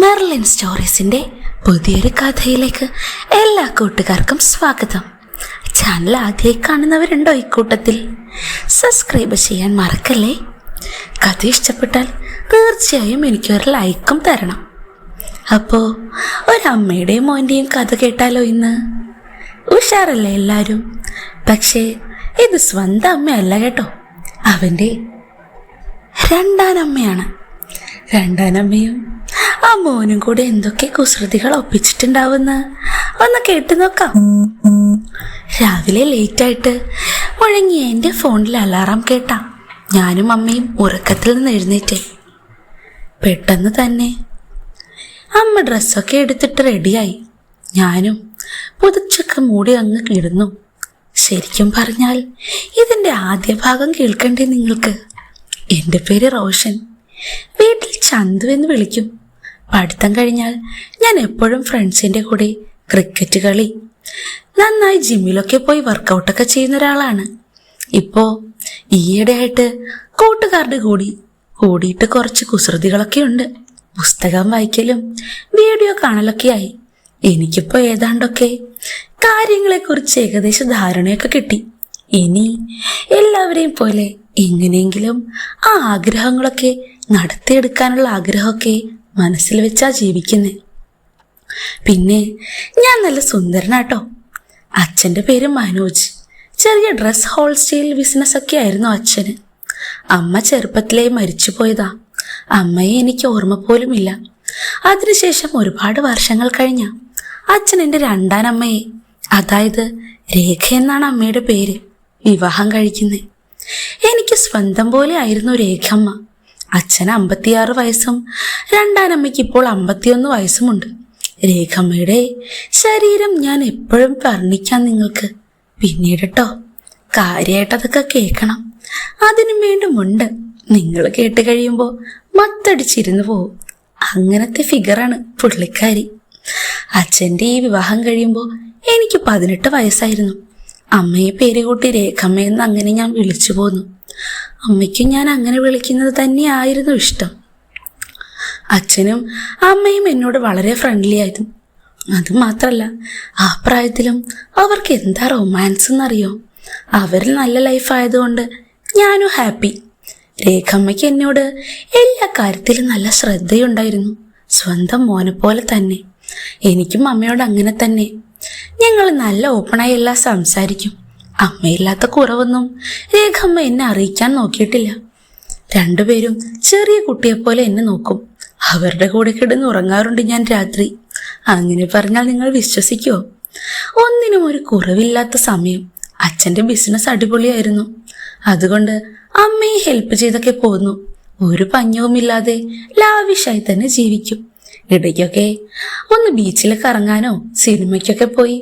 Merlin സ്റ്റോറീസിൻ്റെ പുതിയൊരു കഥയിലേക്ക് എല്ലാ കൂട്ടുകാർക്കും സ്വാഗതം. ചാനൽ ആദ്യമായി കാണുന്നവരുണ്ടോ ഇക്കൂട്ടത്തിൽ? സബ്സ്ക്രൈബ് ചെയ്യാൻ മറക്കല്ലേ. കഥ ഇഷ്ടപ്പെട്ടാൽ തീർച്ചയായും എനിക്കൊരു ലൈക്കും തരണം. അപ്പോൾ ഒരമ്മയുടെയും മോൻ്റെയും കഥ കേട്ടാലോ ഇന്ന്? ഉഷാറല്ലേ എല്ലാവരും? പക്ഷേ ഇത് സ്വന്തം അമ്മയല്ല കേട്ടോ, അവൻ്റെ രണ്ടാനമ്മയാണ്. രണ്ടാനമ്മയും ആ മോനും കൂടെ എന്തൊക്കെ കുസൃതികൾ ഒപ്പിച്ചിട്ടുണ്ടാവുന്ന ഒന്ന് കേട്ടു നോക്കാം. രാവിലെ ലേറ്റായിട്ട് മുഴങ്ങിയ എൻ്റെ ഫോണിൽ അലാറം കേട്ടാ ഞാനും അമ്മയും ഉറക്കത്തിൽ നിന്ന് എഴുന്നേറ്റേ. പെട്ടെന്ന് തന്നെ അമ്മ ഡ്രസ്സൊക്കെ എടുത്തിട്ട് റെഡിയായി. ഞാനും പുതച്ചൊക്കെ മൂടി അങ്ങ് കിടന്നു. ശരിക്കും പറഞ്ഞാൽ ഇതിൻ്റെ ആദ്യ ഭാഗം കേൾക്കണ്ടേ നിങ്ങൾക്ക്? എൻ്റെ പേര് റോഷൻ, വീട്ടിൽ ചന്തു എന്ന് വിളിക്കും. പഠിത്തം കഴിഞ്ഞാൽ ഞാൻ എപ്പോഴും ഫ്രണ്ട്സിൻ്റെ കൂടെ ക്രിക്കറ്റ് കളി, നന്നായി ജിമ്മിലൊക്കെ പോയി വർക്കൗട്ടൊക്കെ ചെയ്യുന്ന ഒരാളാണ്. ഇപ്പോൾ ഈയിടെയായിട്ട് കൂട്ടുകാരുടെ കൂടിയിട്ട് കുറച്ച് കുസൃതികളൊക്കെ ഉണ്ട്. പുസ്തകം വായിക്കലും വീഡിയോ കാണലൊക്കെയായി. എനിക്കിപ്പോൾ ഏതാണ്ടൊക്കെ കാര്യങ്ങളെക്കുറിച്ച് ഏകദേശ ധാരണയൊക്കെ കിട്ടി. ഇനി എല്ലാവരെയും പോലെ എങ്ങനെയെങ്കിലും ആ ആഗ്രഹങ്ങളൊക്കെ നടത്തിയെടുക്കാനുള്ള ആഗ്രഹമൊക്കെ മനസ്സിൽ വെച്ചാ ജീവിക്കുന്നേ. പിന്നെ ഞാൻ നല്ല സുന്ദരനാട്ടോ. അച്ഛൻ്റെ പേര് മനോജ്. ചെറിയ ഡ്രസ് ഹോൾസ്റ്റെയിൽ ബിസിനസ്സൊക്കെ ആയിരുന്നു അച്ഛന്. അമ്മ ചെറുപ്പത്തിലേ മരിച്ചു പോയതാ. അമ്മയെ എനിക്ക് ഓർമ്മ പോലുമില്ല. അതിനുശേഷം ഒരുപാട് വർഷങ്ങൾ കഴിഞ്ഞ അച്ഛൻ എൻ്റെ രണ്ടാനമ്മയെ, അതായത് രേഖ എന്നാണ് അമ്മയുടെ പേര്, വിവാഹം കഴിക്കുന്നത്. എനിക്ക് സ്വന്തം പോലെ ആയിരുന്നു രേഖമ്മ. അച്ഛന് 56 വയസ്സും രണ്ടാനമ്മയ്ക്ക് ഇപ്പോൾ 51 വയസ്സുമുണ്ട്. രേഖമ്മയുടെ ശരീരം ഞാൻ എപ്പോഴും വർണ്ണിക്കാം നിങ്ങൾക്ക് പിന്നീട് കേട്ടോ. കാര്യമായിട്ട് അതൊക്കെ കേൾക്കണം. അതിനും വേണ്ടുമുണ്ട്. നിങ്ങൾ കേട്ട് കഴിയുമ്പോൾ മത്തടിച്ചിരുന്നു പോവും. അങ്ങനത്തെ ഫിഗറാണ് പുള്ളിക്കാരി. അച്ഛൻ്റെ ഈ വിവാഹം കഴിയുമ്പോൾ എനിക്ക് 18 വയസ്സായിരുന്നു. അമ്മയെ പേര് കൂട്ടി രേഖമ്മയെന്ന് അങ്ങനെ ഞാൻ വിളിച്ചു പോന്നു. അമ്മയ്ക്കും ഞാൻ അങ്ങനെ വിളിക്കുന്നത് തന്നെയായിരുന്നു ഇഷ്ടം. അച്ഛനും അമ്മയും എന്നോട് വളരെ ഫ്രണ്ട്ലി ആയിരുന്നു. അതുമാത്രല്ല, ആ പ്രായത്തിലും അവർക്ക് എന്താ റൊമാൻസ് എന്നറിയോ? അവരിൽ നല്ല ലൈഫായതുകൊണ്ട് ഞാനും ഹാപ്പി. രേഖമ്മയ്ക്ക് എന്നോട് എല്ലാ കാര്യത്തിലും നല്ല ശ്രദ്ധയുണ്ടായിരുന്നു. സ്വന്തം മോനെ പോലെ തന്നെ. എനിക്കും അമ്മയോട് അങ്ങനെ തന്നെ. ഞങ്ങൾ നല്ല ഓപ്പണായി എല്ലാം സംസാരിക്കും. അമ്മയില്ലാത്ത കുറവൊന്നും രേഖമ്മ എന്നെ അറിയിക്കാൻ നോക്കിയിട്ടില്ല. രണ്ടുപേരും ചെറിയ കുട്ടിയെപ്പോലെ എന്നെ നോക്കും. അവരുടെ കൂടെ കിടന്ന് ഉറങ്ങാറുണ്ട് ഞാൻ രാത്രി. അങ്ങനെ പറഞ്ഞാൽ നിങ്ങൾ വിശ്വസിക്കുമോ? ഒന്നിനും ഒരു കുറവില്ലാത്ത സമയം. അച്ഛൻ്റെ ബിസിനസ് അടിപൊളിയായിരുന്നു. അതുകൊണ്ട് അമ്മയെ ഹെൽപ്പ് ചെയ്തൊക്കെ പോന്നു. ഒരു പഞ്ഞവുമില്ലാതെ ലാവിഷായി തന്നെ ജീവിക്കും. ഇടയ്ക്കൊക്കെ ഒന്ന് ബീച്ചിൽ കറങ്ങാനോ സിനിമയ്ക്കൊക്കെ പോയി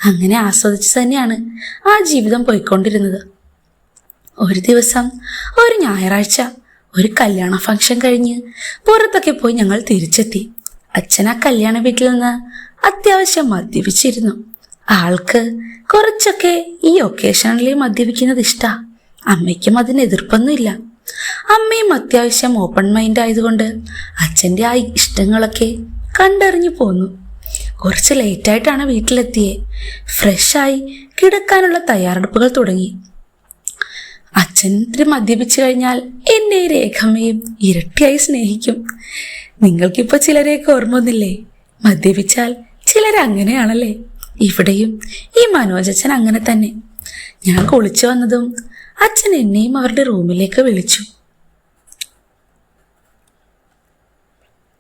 അങ്ങനെ ആസ്വദിച്ച് തന്നെയാണ് ആ ജീവിതം പോയിക്കൊണ്ടിരുന്നത്. ഒരു ദിവസം ഒരു ഞായറാഴ്ച ഒരു കല്യാണ ഫംഗ്ഷൻ കഴിഞ്ഞ് പുറത്തൊക്കെ പോയി ഞങ്ങൾ തിരിച്ചെത്തി. അച്ഛൻ ആ കല്യാണ വീട്ടിൽ നിന്ന് അത്യാവശ്യം മദ്യപിച്ചിരുന്നു. ആൾക്ക് കുറച്ചൊക്കെ ഈ ഒക്കേഷനിൽ മദ്യപിക്കുന്നത് ഇഷ്ടാ. അമ്മയ്ക്കും അതിന് എതിർപ്പൊന്നുമില്ല. അമ്മയും അത്യാവശ്യം ഓപ്പൺ മൈൻഡ് ആയതുകൊണ്ട് അച്ഛൻ്റെ ആ ഇഷ്ടങ്ങളൊക്കെ കണ്ടറിഞ്ഞു പോന്നു. കുറച്ച് ലേറ്റായിട്ടാണ് വീട്ടിലെത്തിയേ. ഫ്രഷായി കിടക്കാനുള്ള തയ്യാറെടുപ്പുകൾ തുടങ്ങി. അച്ഛൻ മദ്യപിച്ചു കഴിഞ്ഞാൽ എന്നെ രേഖമ്മയും ഇരട്ടിയായി സ്നേഹിക്കും. നിങ്ങൾക്കിപ്പോൾ ചിലരെയൊക്കെ ഓർമ്മ ഒന്നില്ലേ? മദ്യപിച്ചാൽ ചിലരങ്ങനെയാണല്ലേ? ഇവിടെയും ഈ മനോജച്ഛൻ അങ്ങനെ തന്നെ. ഞാൻ കുളിച്ചു വന്നതും അച്ഛൻ എന്നെയും അവരുടെ റൂമിലേക്ക് വിളിച്ചു.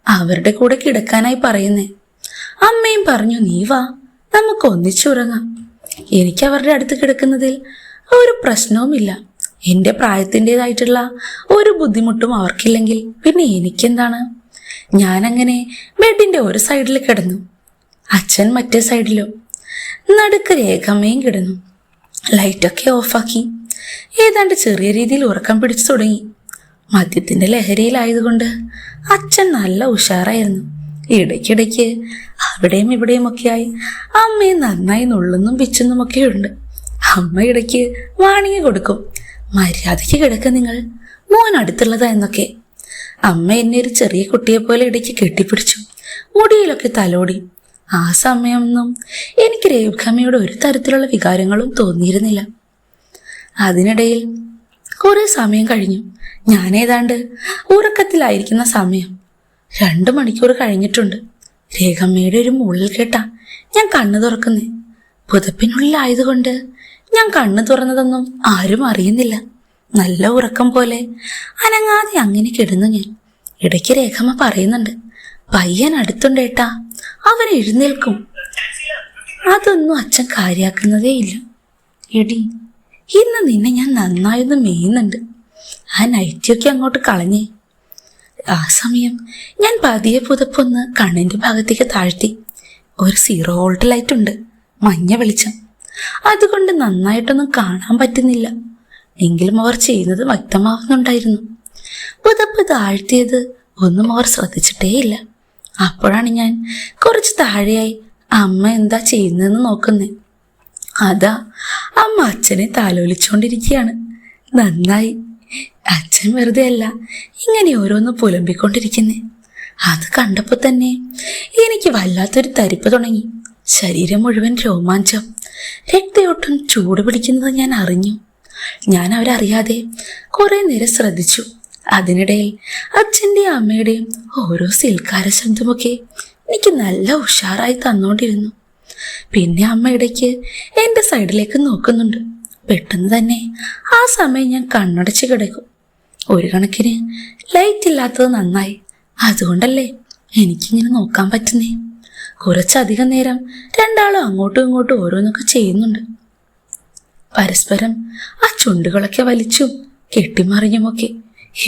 അവരുടെ കൂടെ കിടക്കാനായി പറയുന്നേ. അമ്മയും പറഞ്ഞു, നീ വാ, നമുക്ക് ഒന്നിച്ചുറങ്ങാം. എനിക്ക് അവരുടെ അടുത്ത് കിടക്കുന്നതിൽ ഒരു പ്രശ്നവുമില്ല. എൻ്റെ പ്രായത്തിൻ്റെതായിട്ടുള്ള ഒരു ബുദ്ധിമുട്ടും അവർക്കില്ലെങ്കിൽ പിന്നെ എനിക്കെന്താണ്? ഞാനങ്ങനെ ബെഡിൻ്റെ ഒരു സൈഡിൽ കിടന്നു, അച്ഛൻ മറ്റേ സൈഡിലും. നടുക്ക് രേഖമ്മയും കിടന്നു. ലൈറ്റൊക്കെ ഓഫാക്കി ഏതാണ്ട് ചെറിയ രീതിയിൽ ഉറക്കം പിടിച്ചു തുടങ്ങി. മദ്യത്തിൻ്റെ ലഹരിയിലായതുകൊണ്ട് അച്ഛൻ നല്ല ഉഷാറായിരുന്നു. ഇടയ്ക്കിടയ്ക്ക് അവിടെയും ഇവിടെയുമൊക്കെയായി അമ്മയെ നന്നായി നുള്ളുന്നും പിച്ചുന്നുമൊക്കെ ഉണ്ട്. അമ്മ ഇടയ്ക്ക് വാണിങ് കൊടുക്കും, മര്യാദയ്ക്ക് കിടക്ക നിങ്ങൾ, മോൻ അടുത്തുള്ളതാ എന്നൊക്കെ. അമ്മ എന്നെ ഒരു ചെറിയ കുട്ടിയെ പോലെ ഇടയ്ക്ക് കെട്ടിപ്പിടിച്ചു. മുടിയിലൊക്കെ തലോടി. ആ സമയമൊന്നും എനിക്ക് രേഖമ്മയോട് ഒരു തരത്തിലുള്ള വികാരങ്ങളും തോന്നിയിരുന്നില്ല. അതിനിടയിൽ കുറെ സമയം കഴിഞ്ഞു. ഞാൻ ഏതാണ്ട് ഉറക്കത്തിലായിരിക്കുന്ന സമയം. 2 മണിക്കൂർ കഴിഞ്ഞിട്ടുണ്ട്. രേഖമ്മയുടെ ഒരു മൂളൽ കേട്ടാ ഞാൻ കണ്ണു തുറക്കുന്നേ. പുതപ്പിനുള്ളിലായതുകൊണ്ട് ഞാൻ കണ്ണു തുറന്നതൊന്നും ആരും അറിയുന്നില്ല. നല്ല ഉറക്കം പോലെ അനങ്ങാതെ അങ്ങനെ കിടന്നു ഞാൻ. ഇടയ്ക്ക് രേഖമ്മ പറയുന്നുണ്ട്, പയ്യൻ അടുത്തുണ്ടേട്ടാ, അവൻ എഴുന്നേൽക്കും. അതൊന്നും അച്ഛൻ കാര്യാക്കുന്നതേ ഇല്ല. എടി, ഇന്ന് നിന്നെ ഞാൻ നന്നായൊന്ന് മേയുന്നുണ്ട്. ആ നൈറ്റിയൊക്കെ അങ്ങോട്ട് കളഞ്ഞേ. ആ സമയം ഞാൻ പതിയെ പുതപ്പൊന്ന് കണ്ണിന്റെ ഭാഗത്തേക്ക് താഴ്ത്തി. ഒരു 0 വോൾട്ട് ലൈറ്റ് ഉണ്ട്, മഞ്ഞ വെളിച്ചം. അതുകൊണ്ട് നന്നായിട്ടൊന്നും കാണാൻ പറ്റുന്നില്ല. എങ്കിലും അവർ ചെയ്യുന്നത് വ്യക്തമാവുന്നുണ്ടായിരുന്നു. പുതപ്പ് താഴ്ത്തിയത് ഒന്നും അവർ ശ്രദ്ധിച്ചിട്ടേയില്ല. അപ്പോഴാണ് ഞാൻ കുറച്ച് താഴെയായി അമ്മ എന്താ ചെയ്യുന്നതെന്ന് നോക്കുന്നേ. അതാ അമ്മ അച്ഛനെ താലോലിച്ചുകൊണ്ടിരിക്കുകയാണ്. നന്നായി, അച്ഛൻ വെറുതെ അല്ല ഇങ്ങനെ ഓരോന്ന് പുലമ്പിക്കൊണ്ടിരിക്കുന്നേ. അത് കണ്ടപ്പോൾ തന്നെ എനിക്ക് വല്ലാത്തൊരു തരിപ്പ് തുടങ്ങി. ശരീരം മുഴുവൻ രോമാഞ്ചം, രക്തയോട്ടം ചൂട് പിടിക്കുന്നത് ഞാൻ അറിഞ്ഞു. ഞാൻ അവരറിയാതെ കുറെ നേരം ശ്രദ്ധിച്ചു. അതിനിടയിൽ അച്ഛൻ്റെയും അമ്മയുടെയും ഓരോ സിൽക്കാര ശബ്ദമൊക്കെ എനിക്ക് നല്ല ഉഷാറായി തന്നോണ്ടിരുന്നു. പിന്നെ അമ്മ ഇടയ്ക്ക് എൻ്റെ സൈഡിലേക്ക് നോക്കുന്നുണ്ട്. പെട്ടെന്ന് തന്നെ ആ സമയം ഞാൻ കണ്ണടച്ച് കിടക്കും. ഒരു കണക്കിന് ലൈറ്റ് ഇല്ലാത്തത് നന്നായി. അതുകൊണ്ടല്ലേ എനിക്കിങ്ങനെ നോക്കാൻ പറ്റുന്നേ. കുറച്ചധികം നേരം രണ്ടാളും അങ്ങോട്ടും ഇങ്ങോട്ടും ഓരോന്നൊക്കെ ചെയ്യുന്നുണ്ട്. പരസ്പരം ആ ചുണ്ടുകളൊക്കെ വലിച്ചും കെട്ടിമറിഞ്ഞുമൊക്കെ.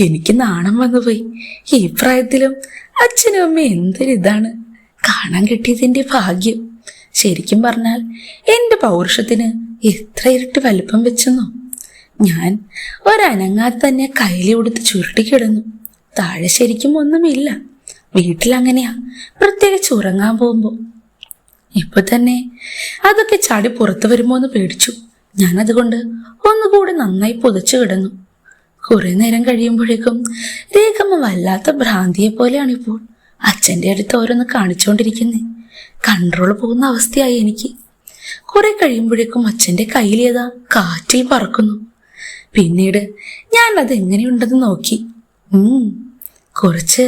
എനിക്ക് നാണം വന്നുപോയി. ഈ പ്രായത്തിലും അച്ഛനും അമ്മ എന്തൊരിതാണ്. കാണാൻ കിട്ടിയതിൻ്റെ ഭാഗ്യം. ശരിക്കും പറഞ്ഞാൽ എൻ്റെ പൗരുഷത്തിന് എത്ര ഇരട്ടി വലിപ്പം വെച്ചെന്നോ. ഞാൻ ഒരനങ്ങാതെ തന്നെ കയ്യിലെ കൊടുത്ത് ചുരുട്ടിക്കിടന്നു. താഴെ ശരിക്കും ഒന്നുമില്ല. വീട്ടിലങ്ങനെയാ, പ്രത്യേകിച്ച് ഉറങ്ങാൻ പോകുമ്പോൾ. ഇപ്പൊ തന്നെ അതൊക്കെ ചാടി പുറത്തു വരുമോ എന്ന് പേടിച്ചു. ഞാനതുകൊണ്ട് ഒന്നുകൂടി നന്നായി പുതച്ചു കിടന്നു. കുറെ നേരം കഴിയുമ്പോഴേക്കും രേഖമ്മ വല്ലാത്ത ഭ്രാന്തിയെ പോലെയാണിപ്പോൾ അച്ഛൻ്റെ അടുത്ത് ഓരോന്ന് കാണിച്ചുകൊണ്ടിരിക്കുന്നേ. കൺട്രോൾ പോകുന്ന അവസ്ഥയായി എനിക്ക്. കുറെ കഴിയുമ്പോഴേക്കും അച്ഛൻ്റെ കയ്യിലേതാ കാറ്റിൽ പറക്കുന്നു. പിന്നീട് ഞാൻ അത് എങ്ങനെയുണ്ടെന്ന് നോക്കി. കുറച്ച്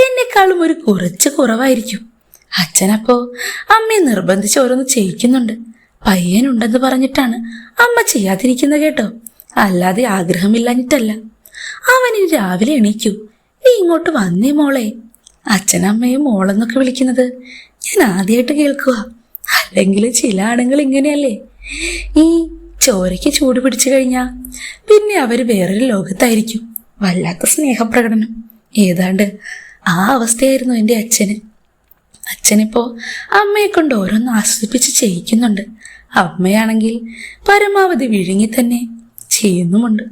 എന്നെക്കാളും കുറച്ച് കുറവായിരിക്കും. അച്ഛനപ്പോ അമ്മയെ നിർബന്ധിച്ച് ഓരോന്ന് ചെയ്യിക്കുന്നുണ്ട്. പയ്യനുണ്ടെന്ന് പറഞ്ഞിട്ടാണ് അമ്മ ചെയ്യാതിരിക്കുന്നത് കേട്ടോ, അല്ലാതെ ആഗ്രഹമില്ലാഞ്ഞിട്ടല്ല. അവനിനി രാവിലെ എണീക്കൂ, നീ ഇങ്ങോട്ട് വന്നേ മോളെ. അച്ഛനമ്മയും മോളെന്നൊക്കെ വിളിക്കുന്നത് ഞാൻ ആദ്യമായിട്ട് കേൾക്കുക. അല്ലെങ്കിൽ ചില ആണുങ്ങൾ ഇങ്ങനെയല്ലേ, ഈ ചോരയ്ക്ക് ചൂട് പിടിച്ചു കഴിഞ്ഞാൽ പിന്നെ അവര് വേറൊരു ലോകത്തായിരിക്കും. വല്ലാത്ത സ്നേഹപ്രകടനം. ഏതാണ്ട് ആ അവസ്ഥയായിരുന്നു എൻ്റെ അച്ഛന്. അച്ഛനിപ്പോ അമ്മയെ കൊണ്ട് ഓരോന്ന് ആസ്വദിപ്പിച്ച് ചെയ്യിക്കുന്നുണ്ട്. അമ്മയാണെങ്കിൽ പരമാവധി വിഴുങ്ങി തന്നെ ചെയ്യുന്നുമുണ്ട്.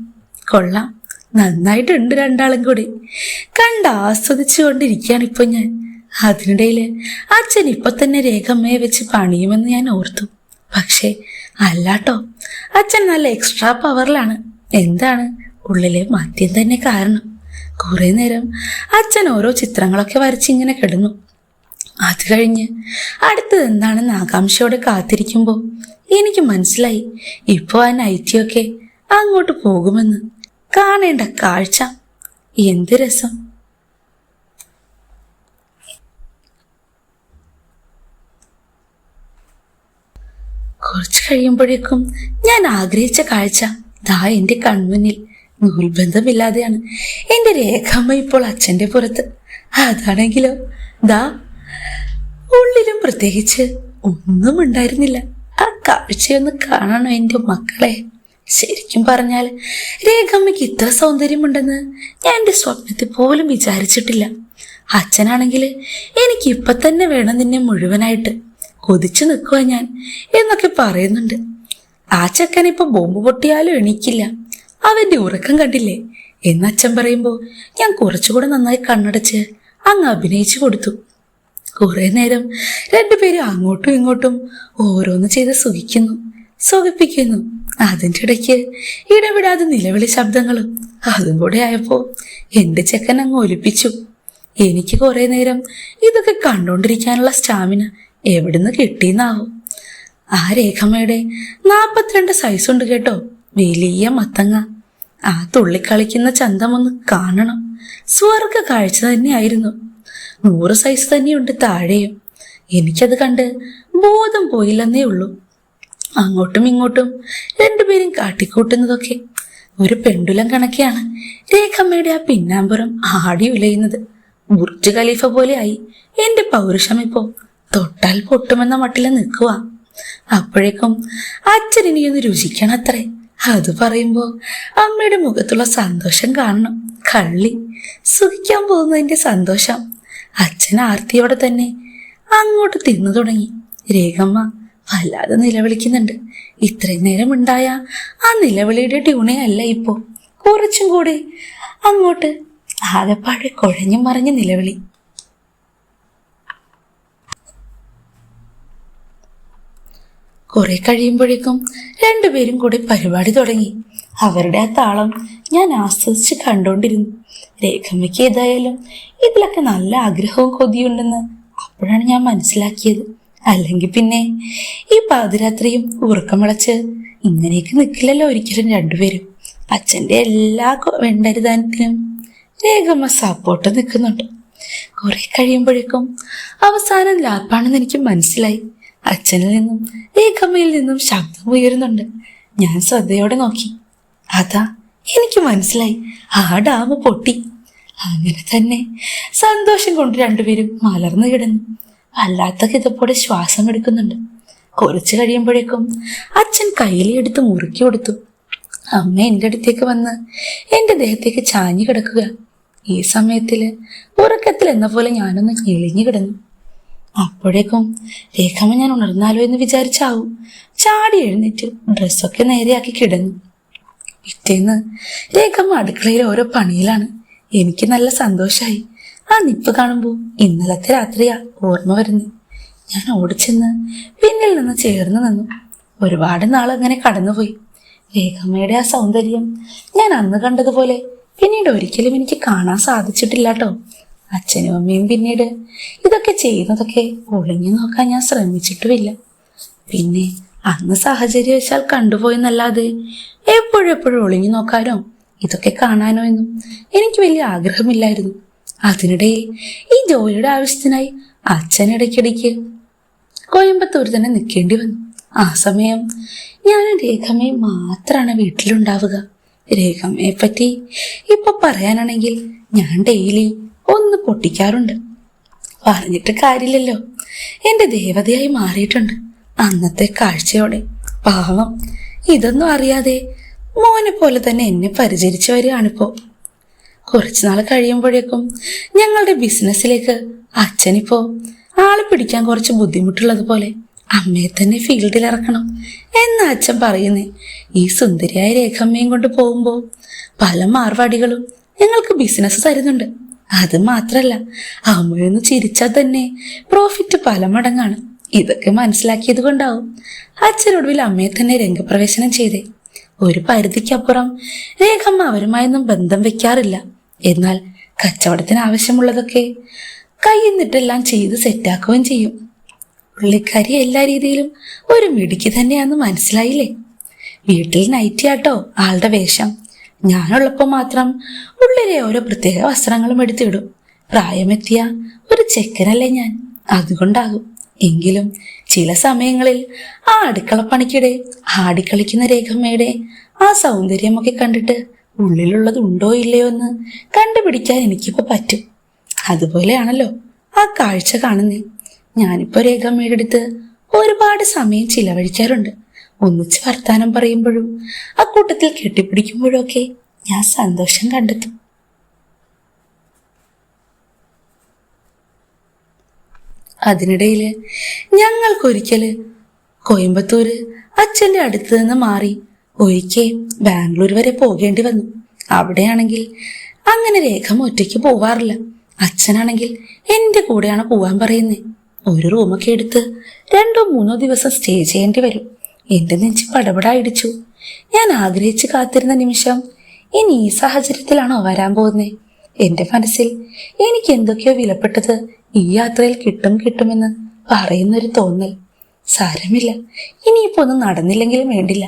കൊള്ളാം, നന്നായിട്ടുണ്ട്. രണ്ടാളും കൂടി കണ്ട് ആസ്വദിച്ചു കൊണ്ടിരിക്കുകയാണ് ഇപ്പൊ ഞാൻ. അതിനിടയില് അച്ഛൻ ഇപ്പൊ തന്നെ രേഖമ്മയെ വെച്ച് പണിയുമെന്ന് ഞാൻ ഓർത്തു. പക്ഷേ അല്ലാട്ടോ, അച്ഛൻ നല്ല എക്സ്ട്രാ പവറിലാണ്. എന്താണ്, ഉള്ളിലെ മദ്യം തന്നെ കാരണം. കുറെ നേരം അച്ഛൻ ഓരോ ചിത്രങ്ങളൊക്കെ വരച്ചിങ്ങനെ കിടന്നു. അത് കഴിഞ്ഞ് അടുത്തത് എന്താണെന്ന് ആകാംക്ഷയോടെ കാത്തിരിക്കുമ്പോൾ എനിക്ക് മനസ്സിലായി, ഇപ്പോ ആ നൈറ്റിയൊക്കെ അങ്ങോട്ട് പോകുമെന്ന്. കാണേണ്ട കാഴ്ച, എന്ത് രസം. കുറച്ച് കഴിയുമ്പോഴേക്കും ഞാൻ ആഗ്രഹിച്ച കാഴ്ച ദാ എൻ്റെ കൺമുന്നിൽ. നൂൽബന്ധമില്ലാതെയാണ് എൻ്റെ രേഖമ്മ ഇപ്പോൾ അച്ഛൻ്റെ പുറത്ത്. അതാണെങ്കിലോ ദാ ഉള്ളിലും പ്രത്യേകിച്ച് ഒന്നും ഉണ്ടായിരുന്നില്ല. ആ കാഴ്ചയൊന്ന് കാണണോ എൻ്റെ മക്കളെ. ശരിക്കും പറഞ്ഞാൽ രേഖമ്മയ്ക്ക് ഇത്ര സൗന്ദര്യമുണ്ടെന്ന് ഞാൻ എൻ്റെ സ്വപ്നത്തിൽ പോലും വിചാരിച്ചിട്ടില്ല. അച്ഛനാണെങ്കിൽ എനിക്ക് ഇപ്പൊ തന്നെ വേണം നിന്നെ മുഴുവനായിട്ട്, കൊതിച്ചു നിൽക്കുക ഞാൻ എന്നൊക്കെ പറയുന്നുണ്ട്. ആ ചെക്കൻ ഇപ്പൊ ബോംബ് പൊട്ടിയാലും എണീക്കില്ല, അവന്റെ ഉറക്കം കണ്ടില്ലേ എന്നച്ഛൻ പറയുമ്പോൾ ഞാൻ കുറച്ചുകൂടെ നന്നായി കണ്ണടച്ച് അങ്ങ് അഭിനയിച്ചു കൊടുത്തു. കുറെ നേരം രണ്ടുപേരും അങ്ങോട്ടും ഇങ്ങോട്ടും ഓരോന്ന് ചെയ്ത് സുഖിപ്പിക്കുന്നു. അതിൻ്റെ ഇടയ്ക്ക് ഇടപെടാതെ നിലവിളി ശബ്ദങ്ങളും അതും കൂടെ ആയപ്പോ എന്റെ ചെക്കൻ അങ്ങ് ഒലിപ്പിച്ചു. എനിക്ക് കുറെ നേരം ഇതൊക്കെ കണ്ടോണ്ടിരിക്കാനുള്ള സ്റ്റാമിന എവിടുന്ന് കിട്ടിയെന്നാവും. ആ രേഖമ്മയുടെ 42 സൈസുണ്ട് കേട്ടോ, വലിയ മത്തങ്ങ. ആ തുള്ളിക്കളിക്കുന്ന ചന്തമൊന്ന് കാണണം. സ്വർഗ കാഴ്ച തന്നെയായിരുന്നു. 100 സൈസ് തന്നെയുണ്ട് താഴെയും. എനിക്കത് കണ്ട് ബോധം പോയില്ലെന്നേ ഉള്ളൂ. അങ്ങോട്ടും ഇങ്ങോട്ടും രണ്ടുപേരും കാട്ടിക്കൂട്ടുന്നതൊക്കെ ഒരു പെണ്ടുലം കണക്കെയാണ്. രേഖമ്മയുടെ ആ പിന്നാമ്പുറം ആടി ഉലയുന്നത്. ബുർജ് ഖലീഫ പോലെ ആയി എന്റെ പൗരുഷം. ഇപ്പോ തൊട്ടാൽ പൊട്ടുമെന്ന മട്ടില് നിൽക്കുക. അപ്പോഴേക്കും അച്ഛൻ ഇനിയൊന്ന് രുചിക്കണത്രേ. അത് പറയുമ്പോ അമ്മയുടെ മുഖത്തുള്ള സന്തോഷം കാണണം. കള്ളി സുഖിക്കാൻ പോകുന്നതിന്റെ സന്തോഷം. അച്ഛൻ ആർത്തിയോടെ തന്നെ അങ്ങോട്ട് തിന്നു തുടങ്ങി. രേഖമ്മ വല്ലാതെ നിലവിളിക്കുന്നുണ്ട്. ഇത്രയും നേരം ഉണ്ടായ ആ നിലവിളിയുടെ ട്യൂണേ അല്ല ഇപ്പോ. കുറച്ചും കൂടി അങ്ങോട്ട് ആകെപ്പാടെ കുഴഞ്ഞും മറിഞ്ഞ നിലവിളി. കുറെ കഴിയുമ്പോഴേക്കും രണ്ടുപേരും കൂടി പരിപാടി തുടങ്ങി. അവരുടെ ആ താളം ഞാൻ ആസ്വദിച്ച് കണ്ടോണ്ടിരുന്നു. രേഖമ്മയ്ക്ക് ഏതായാലും ഇതിലൊക്കെ നല്ല ആഗ്രഹവും കൊതിയുണ്ടെന്ന് അപ്പോഴാണ് ഞാൻ മനസ്സിലാക്കിയത്. അല്ലെങ്കിൽ പിന്നെ ഈ പാതിരാത്രിയും ഉറക്കമിളച്ച് ഇങ്ങനെയൊക്കെ നിൽക്കില്ലല്ലോ ഒരിക്കലും രണ്ടുപേരും. അച്ഛൻ്റെ എല്ലാ വേണ്ടരുതാനത്തിനും രേഖമ്മ സപ്പോർട്ട് നിൽക്കുന്നുണ്ട്. കുറെ കഴിയുമ്പോഴേക്കും അവസാനം ലാപ്പാണെന്ന് എനിക്ക് മനസ്സിലായി. അച്ഛനിൽ നിന്നും രേഖമ്മയിൽ നിന്നും ശബ്ദം ഉയരുന്നുണ്ട്. ഞാൻ ശ്രദ്ധയോടെ നോക്കി. അതാ എനിക്ക് മനസ്സിലായി, ആ ഡാം പൊട്ടി. അങ്ങനെ തന്നെ സന്തോഷം കൊണ്ട് രണ്ടുപേരും മലർന്നു കിടന്നു. വല്ലാത്ത കിതപ്പോടെ ശ്വാസം എടുക്കുന്നുണ്ട്. കുറച്ചു കഴിയുമ്പോഴേക്കും അച്ഛൻ കയ്യിലെടുത്ത് മുറുക്കി കൊടുത്തു. അമ്മ എൻ്റെ അടുത്തേക്ക് വന്ന് എൻ്റെ ദേഹത്തേക്ക് ചാഞ്ഞു കിടക്കുക. ഈ സമയത്തില് ഉറക്കത്തിൽ എന്ന പോലെ ഞാനൊന്ന് ഞെളിഞ്ഞു കിടന്നു. അപ്പോഴേക്കും രേഖമ്മ ഞാൻ ഉണർന്നാലോ എന്ന് വിചാരിച്ചാവും ചാടി എഴുന്നേറ്റ് ഡ്രസ്സൊക്കെ നേരെയാക്കി കിടന്നു. പിറ്റേന്ന് രേഖമ്മ അടുക്കളയിൽ ഓരോ പണിയിലാണ്. എനിക്ക് നല്ല സന്തോഷമായി. ആ നിപ്പ് കാണുമ്പോൾ ഇന്നലത്തെ രാത്രിയാ ഓർമ്മ വരുന്നു. ഞാൻ ഓടിച്ചെന്ന് പിന്നിൽ നിന്ന് ചേർന്ന് നിന്നു. ഒരുപാട് നാളങ്ങനെ കടന്നുപോയി. രേഖമ്മയുടെ ആ സൗന്ദര്യം ഞാൻ അന്ന് കണ്ടതുപോലെ പിന്നീട് ഒരിക്കലും എനിക്ക് കാണാൻ സാധിച്ചിട്ടില്ല കേട്ടോ. അച്ഛനും അമ്മയും പിന്നീട് ഇതൊക്കെ ചെയ്യുന്നതൊക്കെ ഒളിഞ്ഞു നോക്കാൻ ഞാൻ ശ്രമിച്ചിട്ടുമില്ല. പിന്നെ അന്ന് സാഹചര്യം വെച്ചാൽ കണ്ടുപോയെന്നല്ലാതെ എപ്പോഴെപ്പോഴും ഒളിഞ്ഞു നോക്കാനോ ഇതൊക്കെ കാണാനോ എന്നും എനിക്ക് വലിയ ആഗ്രഹമില്ലായിരുന്നു. അതിനിടയിൽ ഈ ജോലിയുടെ ആവശ്യത്തിനായി അച്ഛൻ ഇടയ്ക്കിടയ്ക്ക് കോയമ്പത്തൂർ തന്നെ നിൽക്കേണ്ടി വന്നു. ആ സമയം ഞാനും രേഖമ്മയും മാത്രമാണ് വീട്ടിലുണ്ടാവുക. രേഖമ്മയെ പറ്റി ഇപ്പൊ പറയാനാണെങ്കിൽ ഞാൻ ഡെയിലി ഒന്ന് പൊട്ടിക്കാറുണ്ട്. പറഞ്ഞിട്ട് കാര്യമില്ലല്ലോ, എന്റെ ദേവതയായി മാറിയിട്ടുണ്ട് അന്നത്തെ കാഴ്ചയോടെ. പാവം ഇതൊന്നും അറിയാതെ മോനെ പോലെ തന്നെ എന്നെ പരിചരിച്ചു വരികയാണിപ്പോ. കുറച്ചുനാൾ കഴിയുമ്പോഴേക്കും ഞങ്ങളുടെ ബിസിനസ്സിലേക്ക് അച്ഛനിപ്പോ ആളെ പിടിക്കാൻ കുറച്ച് ബുദ്ധിമുട്ടുള്ളതുപോലെ അമ്മയെ തന്നെ ഫീൽഡിൽ ഇറക്കണം എന്ന് അച്ഛൻ പറയുന്നേ. ഈ സുന്ദരിയായ രേഖമ്മയും കൊണ്ട് പോകുമ്പോൾ പല മാർവാടികളും ഞങ്ങൾക്ക് ബിസിനസ് തരുന്നുണ്ട്. അത് മാത്രല്ല, അമ്മയൊന്ന് ചിരിച്ചാൽ തന്നെ പ്രോഫിറ്റ് പല മടങ്ങാണ്. ഇതൊക്കെ മനസ്സിലാക്കിയത് കൊണ്ടാവും അച്ഛനൊടുവിൽ അമ്മയെ തന്നെ രംഗപ്രവേശനം ചെയ്തേ. ഒരു പരിധിക്കപ്പുറം രേഖമ്മ അവരുമായൊന്നും ബന്ധം വെക്കാറില്ല. എന്നാൽ കച്ചവടത്തിന് ആവശ്യമുള്ളതൊക്കെ കൈന്നിട്ടെല്ലാം ചെയ്ത് സെറ്റാക്കുകയും ചെയ്യും. പുള്ളിക്കാരി എല്ലാ രീതിയിലും ഒരു മിടുക്കി തന്നെയാന്ന് മനസ്സിലായില്ലേ. വീട്ടിൽ നൈറ്റിയാട്ടോ ആളുടെ വേഷം. ഞാനുള്ളപ്പോൾ മാത്രം ഉള്ളിലെ ഓരോ പ്രത്യേക വസ്ത്രങ്ങളും എടുത്തിടും. പ്രായമെത്തിയ ഒരു ചെക്കനല്ലേ ഞാൻ, അതുകൊണ്ടാകും. എങ്കിലും ചില സമയങ്ങളിൽ ആ അടുക്കളപ്പണിക്കിടെ ആടിക്കളിക്കുന്ന രേഖമ്മയുടെ ആ സൗന്ദര്യമൊക്കെ കണ്ടിട്ട് ഉള്ളിലുള്ളത് ഉണ്ടോ ഇല്ലയോ എന്ന് കണ്ടുപിടിക്കാൻ എനിക്കിപ്പോ പറ്റും. അതുപോലെയാണല്ലോ ആ കാഴ്ച കാണുന്നേ. ഞാനിപ്പോ രേഖമ്മയുടെ അടുത്ത് ഒരുപാട് സമയം ചിലവഴിക്കാറുണ്ട്. ഒന്നിച്ച് വർത്താനം പറയുമ്പോഴും ആ കൂട്ടത്തിൽ കെട്ടിപ്പിടിക്കുമ്പോഴും ഒക്കെ ഞാൻ സന്തോഷം കണ്ടെത്തും. അതിനിടയില് ഞങ്ങൾക്കൊരിക്കല് കോയമ്പത്തൂര് അച്ഛൻ്റെ അടുത്ത് നിന്ന് മാറി ഒരിക്കൽ ബാംഗ്ലൂർ വരെ പോകേണ്ടി വന്നു. അവിടെയാണെങ്കിൽ അങ്ങനെ രേഖമ്മ ഒറ്റയ്ക്ക് പോവാറില്ല. അച്ഛനാണെങ്കിൽ എൻ്റെ കൂടെയാണ് പോവാൻ പറയുന്നത്. ഒരു റൂമൊക്കെ എടുത്ത് 2-3 ദിവസം സ്റ്റേ ചെയ്യേണ്ടി വരും. എൻ്റെ നെഞ്ച് പടപടാ ഇടിച്ചു. ഞാൻ ആഗ്രഹിച്ച് കാത്തിരുന്ന നിമിഷം ഇനി ഈ സാഹചര്യത്തിലാണോ വരാൻ പോകുന്നത് എന്റെ മനസ്സിൽ എനിക്ക് എന്തൊക്കെയോ വിലപ്പെട്ടത് ഈ യാത്രയിൽ കിട്ടുമെന്ന് പറയുന്നൊരു തോന്നൽ. സാരമില്ല, ഇനിയിപ്പോ ഒന്നും നടന്നില്ലെങ്കിലും വേണ്ടില്ല,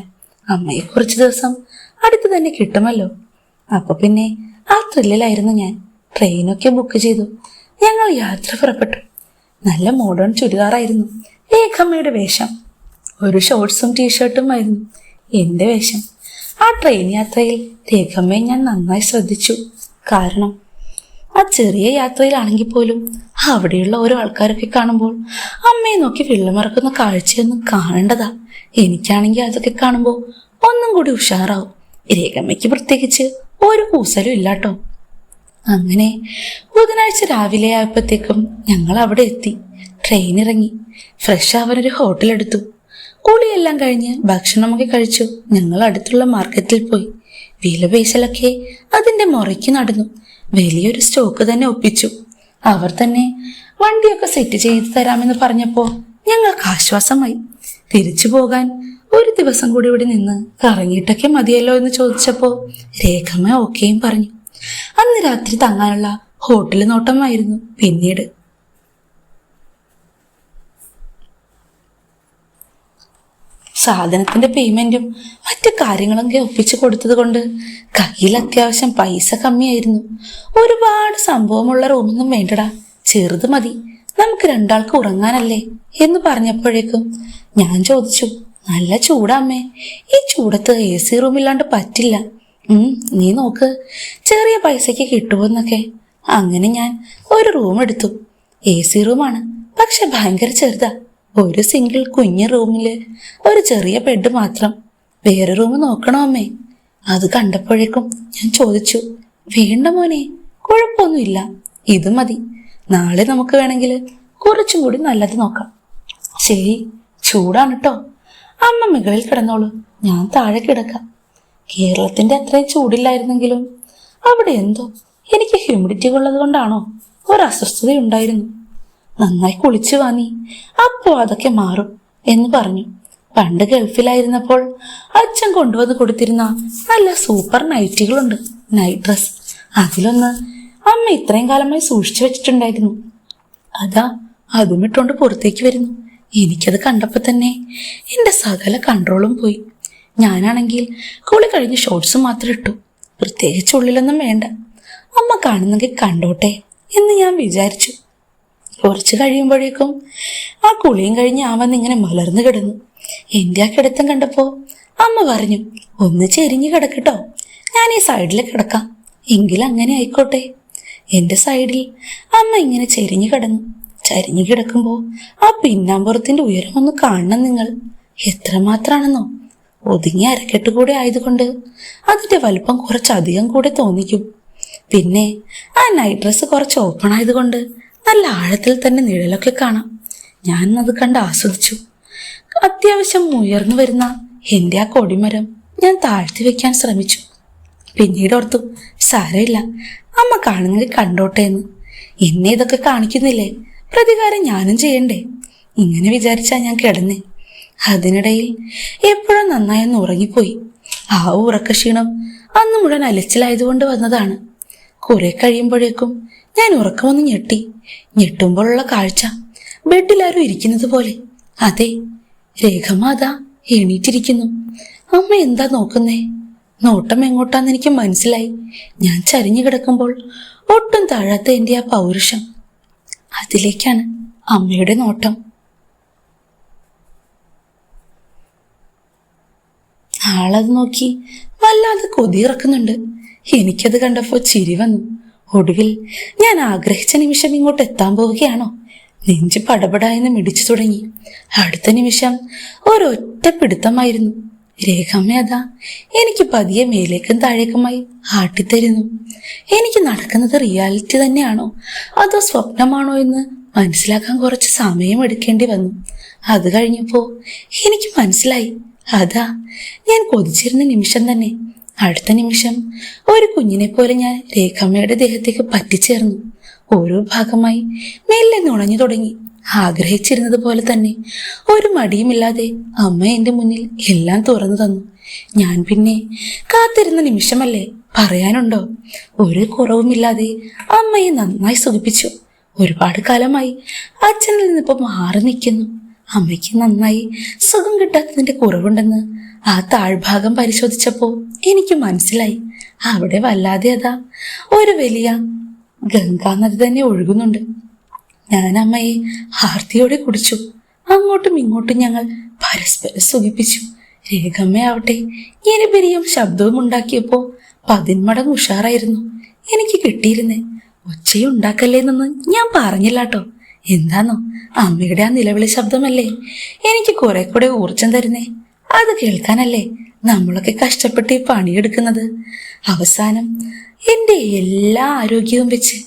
അമ്മയെ കുറച്ചു ദിവസം അടുത്ത് തന്നെ കിട്ടുമല്ലോ. അപ്പൊ പിന്നെ ആ ത്രില്ലിലായിരുന്നു ഞാൻ. ട്രെയിനൊക്കെ ബുക്ക് ചെയ്തു. ഞങ്ങൾ യാത്ര പുറപ്പെട്ടു. നല്ല മോഡേൺ ചുരിദാറായിരുന്നു രേഖമ്മയുടെ വേഷം. ഒരു ഷോർട്സും ടീഷർട്ടും ആയിരുന്നു എന്റെ വേഷം. ആ ട്രെയിൻ യാത്രയിൽ രേഖമ്മയെ ഞാൻ നന്നായി ശ്രദ്ധിച്ചു. കാരണം ആ ചെറിയ യാത്രയിലാണെങ്കിൽ പോലും അവിടെയുള്ള ഓരോ ആൾക്കാരൊക്കെ കാണുമ്പോൾ അമ്മയെ നോക്കി വെള്ളമറക്കുന്ന കാഴ്ചയൊന്നും കാണേണ്ടതാ. എനിക്കാണെങ്കിൽ അതൊക്കെ കാണുമ്പോൾ ഒന്നും കൂടി ഉഷാറാവും. രേഖമ്മയ്ക്ക് പ്രത്യേകിച്ച് ഒരു കൂസലും ഇല്ലാട്ടോ. അങ്ങനെ ബുധനാഴ്ച രാവിലെ ആയപ്പോഴത്തേക്കും ഞങ്ങൾ അവിടെ എത്തി. ട്രെയിൻ ഇറങ്ങി. ഫ്രഷ് ആവാനൊരു ഹോട്ടലെടുത്തു. കുളിയെല്ലാം കഴിഞ്ഞ് ഭക്ഷണമൊക്കെ കഴിച്ചു. ഞങ്ങൾ അടുത്തുള്ള മാർക്കറ്റിൽ പോയി. വിലപേശലൊക്കെ അതിന്റെ മുറയ്ക്ക് നടന്നു. വലിയൊരു സ്റ്റോക്ക് തന്നെ ഒപ്പിച്ചു. അവർ തന്നെ വണ്ടിയൊക്കെ സെറ്റ് ചെയ്ത് തരാമെന്ന് പറഞ്ഞപ്പോൾ ഞങ്ങൾക്ക് ആശ്വാസമായി. തിരിച്ചു പോകാൻ ഒരു ദിവസം കൂടി ഇവിടെ നിന്ന് കറങ്ങിയിട്ടൊക്കെ മതിയല്ലോ എന്ന് ചോദിച്ചപ്പോൾ രേഖമ്മ ഓക്കെയും പറഞ്ഞു. അന്ന് രാത്രി തങ്ങാനുള്ള ഹോട്ടൽ നോട്ടമായിരുന്നു. പിന്നീട് സാധനത്തിന്റെ പേയ്മെന്റും മറ്റു കാര്യങ്ങളൊക്കെ ഒപ്പിച്ചു കൊടുത്തത് കൊണ്ട് കയ്യിൽ അത്യാവശ്യം പൈസ കമ്മിയായിരുന്നു. ഒരുപാട് സംഭവമുള്ള റൂമൊന്നും വേണ്ടടാ, ചെറുത് മതി, നമുക്ക് രണ്ടാൾക്ക് ഉറങ്ങാനല്ലേ എന്ന് പറഞ്ഞപ്പോഴേക്കും ഞാൻ ചോദിച്ചു, നല്ല ചൂടാമ്മേ, ഈ ചൂടത്ത് AC റൂമില്ലാണ്ട് പറ്റില്ല. നീ നോക്ക്, ചെറിയ പൈസക്ക് കിട്ടുമെന്നൊക്കെ. അങ്ങനെ ഞാൻ ഒരു റൂം എടുത്തു. AC റൂമാണ്, പക്ഷെ ഭയങ്കര ചെറുതാ. ഒരു സിംഗിൾ കുഞ്ഞു റൂമില് ഒരു ചെറിയ ബെഡ് മാത്രം. വേറെ റൂം നോക്കണോ അമ്മേ? അത് കണ്ടപ്പോഴേക്കും ഞാൻ ചോദിച്ചു, വേണ്ട മോനെ, കുഴപ്പമൊന്നുമില്ല, ഇത് മതി. നാളെ നമുക്ക് വേണമെങ്കിൽ കുറച്ചും കൂടി നല്ലത് നോക്കാം. ശരി, ചൂടാണ് കേട്ടോ. അമ്മ മുകളിൽ കിടന്നോളൂ, ഞാൻ താഴെ കിടക്കാം. കേരളത്തിന്റെ അത്രയും ചൂടില്ലായിരുന്നെങ്കിലും അവിടെ എന്തോ എനിക്ക് ഹ്യൂമിഡിറ്റി ഉള്ളത് കൊണ്ടാണോ ഒരു അസ്വസ്ഥതയുണ്ടായിരുന്നു. നന്നായി കുളിച്ചു വാങ്ങി, അപ്പോ അതൊക്കെ മാറും എന്ന് പറഞ്ഞു. പണ്ട് ഗൾഫിലായിരുന്നപ്പോൾ അച്ഛൻ കൊണ്ടുവന്ന് കൊടുത്തിരുന്ന നല്ല സൂപ്പർ നൈറ്റികളുണ്ട്, നൈറ്റ് ഡ്രസ്. അതിലൊന്ന് അമ്മ ഇത്രയും കാലമായി സൂക്ഷിച്ചു വെച്ചിട്ടുണ്ടായിരുന്നു. അതാ അതും ഇട്ടുകൊണ്ട് പുറത്തേക്ക് വരുന്നു. എനിക്കത് കണ്ടപ്പോ തന്നെ എന്റെ സകല കൺട്രോളും പോയി. ഞാനാണെങ്കിൽ കുളി കഴിഞ്ഞ് ഷോർട്സ് മാത്രം ഇട്ടു. പ്രത്യേകിച്ച് ഉള്ളിലൊന്നും വേണ്ട, അമ്മ കാണുന്നെങ്കിൽ കണ്ടോട്ടെ എന്ന് ഞാൻ വിചാരിച്ചു. കുറച്ച് കഴിയുമ്പോഴേക്കും ആ കുളിയും കഴിഞ്ഞ് ആവന്നിങ്ങനെ മലർന്നു കിടന്നു. എന്റെ ആ കിടത്തം കണ്ടപ്പോ അമ്മ പറഞ്ഞു, ഒന്ന് ചെരിഞ്ഞു കിടക്കട്ടോ, ഞാൻ ഈ സൈഡിൽ കിടക്കാം. എങ്കിലങ്ങനെ ആയിക്കോട്ടെ. എന്റെ സൈഡിൽ അമ്മ ഇങ്ങനെ ചെരിഞ്ഞു കിടന്നു. ചരിഞ്ഞു കിടക്കുമ്പോ ആ പിന്നാമ്പുറത്തിന്റെ ഉയരം ഒന്ന് കാണണം നിങ്ങൾ. എത്രമാത്രാണെന്നോ? ഒതുങ്ങിയ അരക്കെട്ട് കൂടെ ആയതുകൊണ്ട് അതിന്റെ വലുപ്പം കുറച്ചധികം കൂടെ തോന്നിക്കും. പിന്നെ ആ നൈറ്റ് ഡ്രസ് കുറച്ച് ഓപ്പൺ ആയതുകൊണ്ട് നല്ല ആഴത്തിൽ തന്നെ നിഴലൊക്കെ കാണാം. ഞാൻ അത് കണ്ട് ആസ്വദിച്ചു. അത്യാവശ്യം ഉയർന്നു വരുന്ന എന്റെ ആ കൊടിമരം ഞാൻ താഴ്ത്തി വെക്കാൻ ശ്രമിച്ചു. പിന്നീട് ഓർത്തു, സാരമില്ല, അമ്മ കാണുന്നെങ്കിൽ കണ്ടോട്ടെ എന്ന്. എന്നെ ഇതൊക്കെ കാണിക്കുന്നില്ലേ, പ്രതികാരം ഞാനും ചെയ്യണ്ടേ? ഇങ്ങനെ വിചാരിച്ചാ ഞാൻ കിടന്നേ. അതിനിടയിൽ എപ്പോഴും നന്നായൊന്ന് ഉറങ്ങിപ്പോയി. ആ ഉറക്കക്ഷീണം അന്ന് മുഴുവൻ അലച്ചിലായതുകൊണ്ട് വന്നതാണ്. കുറെ കഴിയുമ്പോഴേക്കും ഞാൻ ഉറക്കമൊന്ന് ഞെട്ടി. ഞെട്ടുമ്പോഴുള്ള കാഴ്ച ബെഡിലാരും ഇരിക്കുന്നത് പോലെ. അതെ, രേഖമ്മ അതാ എണീറ്റിരിക്കുന്നു. അമ്മ എന്താ നോക്കുന്നേ? നോട്ടം എങ്ങോട്ടാന്ന് എനിക്ക് മനസ്സിലായി. ഞാൻ ചരിഞ്ഞു കിടക്കുമ്പോൾ ഒട്ടും താഴാത്ത എന്റെ ആ പൗരുഷം, അതിലേക്കാണ് അമ്മയുടെ നോട്ടം. ആളത് നോക്കി വല്ലാതെ കൊതിയിറക്കുന്നുണ്ട്. എനിക്കത് കണ്ടപ്പോ ചിരി വന്നു. ഒടുവിൽ ഞാൻ ആഗ്രഹിച്ച നിമിഷം ഇങ്ങോട്ട് എത്താൻ പോവുകയാണോ? നെഞ്ച് പടപടായെന്ന് മിടിച്ചു തുടങ്ങി. അടുത്ത നിമിഷം ഒരൊറ്റ പിടുത്തമായിരുന്നു. രേഖമ്മ അതാ എനിക്ക് പതിയെ മേലേക്കും താഴേക്കുമായി ആട്ടിത്തരുന്നു. എനിക്ക് നടക്കുന്നത് റിയാലിറ്റി തന്നെയാണോ അതോ സ്വപ്നമാണോ എന്ന് മനസ്സിലാക്കാൻ കുറച്ച് സമയം എടുക്കേണ്ടി വന്നു. അത് കഴിഞ്ഞപ്പോ എനിക്ക് മനസ്സിലായി, അതാ ഞാൻ കൊതിച്ചിരുന്ന നിമിഷം തന്നെ. അടുത്ത നിമിഷം ഒരു കുഞ്ഞിനെ പോലെ ഞാൻ രേഖമ്മയുടെ ദേഹത്തേക്ക് പറ്റിച്ചേർന്നു. ഓരോ ഭാഗമായി മെല്ലെ നുണഞ്ഞു തുടങ്ങി. ആഗ്രഹിച്ചിരുന്നത് പോലെ തന്നെ ഒരു മടിയുമില്ലാതെ അമ്മ എന്റെ മുന്നിൽ എല്ലാം തുറന്നു തന്നു. ഞാൻ പിന്നെ കാത്തിരുന്ന നിമിഷമല്ലേ പറയാനുണ്ടോ? ഒരു കുറവുമില്ലാതെ അമ്മയെ നന്നായി സുഖിപ്പിച്ചു. ഒരുപാട് കാലമായി അച്ഛനിൽ നിന്നിപ്പോ മാറി നിൽക്കുന്നു. അമ്മയ്ക്ക് നന്നായി സുഖം കിട്ടാത്തതിന്റെ കുറവുണ്ടെന്ന് ആ താഴ്ഭാഗം പരിശോധിച്ചപ്പോ എനിക്ക് മനസ്സിലായി. അവിടെ വല്ലാതെ അതാ ഒരു വലിയ ഗംഗാനദി തന്നെ ഒഴുകുന്നുണ്ട്. ഞാൻ അമ്മയെ ആർത്തിയോടെ കുടിച്ചു. അങ്ങോട്ടും ഇങ്ങോട്ടും ഞങ്ങൾ പരസ്പരം സുഖിപ്പിച്ചു. രേഖമ്മയാവട്ടെ എരിപിരിയും ശബ്ദവും ഉണ്ടാക്കിയപ്പോ 10 മടങ്ങ് ഉഷാറായിരുന്നു. എനിക്ക് കിട്ടിയിരുന്നേ. ഒച്ചയുണ്ടാക്കല്ലേന്നൊന്നും ഞാൻ പറഞ്ഞില്ലാട്ടോ. എന്താന്നോ, അമ്മയുടെ ആ നിലവിളി ശബ്ദമല്ലേ എനിക്ക് കുറെ കൂടെ ഊർജം തരുന്നേ. അത് കേൾക്കാനല്ലേ നമ്മളൊക്കെ കഷ്ടപ്പെട്ട് ഈ പണിയെടുക്കുന്നത്. അവസാനം എന്റെ എല്ലാ ആരോഗ്യവും വെച്ച്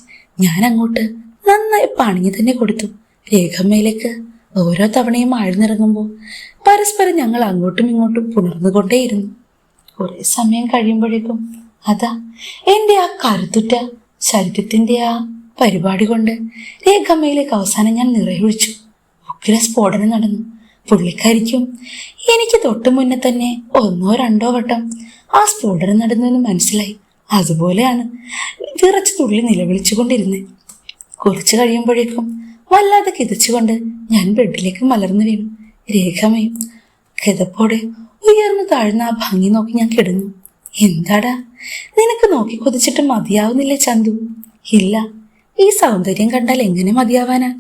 ഞാൻ അങ്ങോട്ട് നന്നായി പണിഞ്ഞു തന്നെ കൊടുത്തു. രേഖമ്മയിലേക്ക് ഓരോ തവണയും ആഴ്ന്നിറങ്ങുമ്പോൾ പരസ്പരം ഞങ്ങൾ അങ്ങോട്ടും ഇങ്ങോട്ടും പുണർന്നുകൊണ്ടേയിരുന്നു. കുറെ സമയം കഴിയുമ്പോഴേക്കും അതാ എന്റെ ആ കരുത്തുറ്റ ശരീരത്തിന്റെ ആ പരിപാടി കൊണ്ട് രേഖമ്മയിലേക്ക് അവസാനം ഞാൻ നിറയൊഴിച്ചു. ഉഗ്ര സ്ഫോടനം നടന്നു. പുള്ളിക്കാരിക്കും എനിക്ക് തൊട്ടു മുന്നേ തന്നെ 1 or 2 വട്ടം ആ സ്ഫോടനം നടന്നുവെന്ന് മനസ്സിലായി. അതുപോലെയാണ് വിറച്ചു തുള്ളി നിലവിളിച്ചുകൊണ്ടിരുന്നത്. കുറച്ചു കഴിയുമ്പോഴേക്കും വല്ലാതെ കിതച്ചുകൊണ്ട് ഞാൻ ബെഡിലേക്ക് മലർന്നു വീണു. രേഖമ്മയും കിതപ്പോടെ ഉയർന്നു താഴ്ന്ന ആ ഭംഗി നോക്കി ഞാൻ കിടന്നു. എന്താടാ, നിനക്ക് നോക്കി കൊതിച്ചിട്ട് മതിയാവുന്നില്ലേ ചന്തു? ഇല്ല, ഈ സൗന്ദര്യം കണ്ടാൽ എങ്ങനെ മതിയാവാനാ?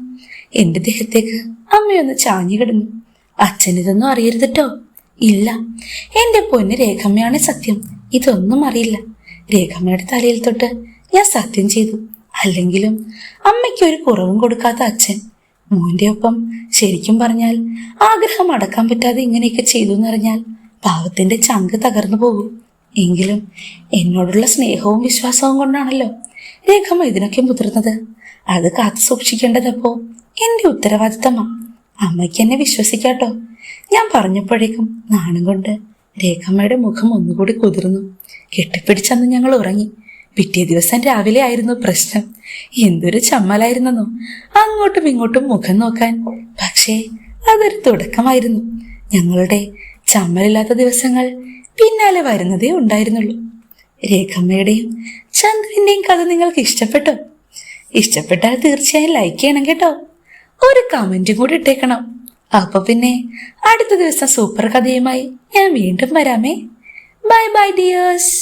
എന്റെ ദേഹത്തേക്ക് അമ്മയൊന്ന് ചാഞ്ഞു കിടന്നു. അച്ഛനിതൊന്നും അറിയരുതട്ടോ. ഇല്ല, എന്റെ പൊന്ന് രേഖമ്മയാണ് സത്യം. ഇതൊന്നും അറിയില്ല. രേഖമ്മയുടെ തലയിൽ തൊട്ട് ഞാൻ സത്യം ചെയ്തു. അല്ലെങ്കിലും അമ്മയ്ക്ക് ഒരു കുറവും കൊടുക്കാത്ത അച്ഛൻ മോന്റെ ഒപ്പം ശരിക്കും പറഞ്ഞാൽ ആഗ്രഹം അടക്കാൻ പറ്റാതെ ഇങ്ങനെയൊക്കെ ചെയ്തു എന്നറിഞ്ഞാൽ പാവത്തിന്റെ ചങ്ക് തകർന്നു പോകും. എങ്കിലും എന്നോടുള്ള സ്നേഹവും വിശ്വാസവും കൊണ്ടാണല്ലോ രേഖമ്മ ഇതിനൊക്കെ മുതിർന്നത്. അത് കാത്തു സൂക്ഷിക്കേണ്ടതപ്പോ എന്റെ ഉത്തരവാദിത്തമാ. അമ്മയ്ക്ക് എന്നെ വിശ്വസിക്കാട്ടോ. ഞാൻ പറഞ്ഞപ്പോഴേക്കും നാണം കൊണ്ട് രേഖമ്മയുടെ മുഖം ഒന്നുകൂടി കുതിർന്നു. കെട്ടിപ്പിടിച്ചന്ന് ഞങ്ങൾ ഉറങ്ങി. പിറ്റേ ദിവസം രാവിലെ ആയിരുന്നു പ്രശ്നം. എന്തൊരു ചമ്മലായിരുന്നെന്നോ അങ്ങോട്ടും ഇങ്ങോട്ടും മുഖം നോക്കാൻ. പക്ഷേ അതൊരു തുടക്കമായിരുന്നു. ഞങ്ങളുടെ ചമ്മലില്ലാത്ത ദിവസങ്ങൾ പിന്നാലെ വരുന്നതേ ഉണ്ടായിരുന്നുള്ളൂ. രേഖമ്മയുടെയും ചന്ദ്രന്റെയും കഥ നിങ്ങൾക്ക് ഇഷ്ടപ്പെട്ടോ? ഇഷ്ടപ്പെട്ടാൽ തീർച്ചയായും ലൈക്ക് ചെയ്യണം കേട്ടോ. ഒരു കമന്റും കൂടി ഇട്ടേക്കണം. അപ്പൊ പിന്നെ അടുത്ത ദിവസം സൂപ്പർ കഥയുമായി ഞാൻ വീണ്ടും വരാമേ. Bye bye dears.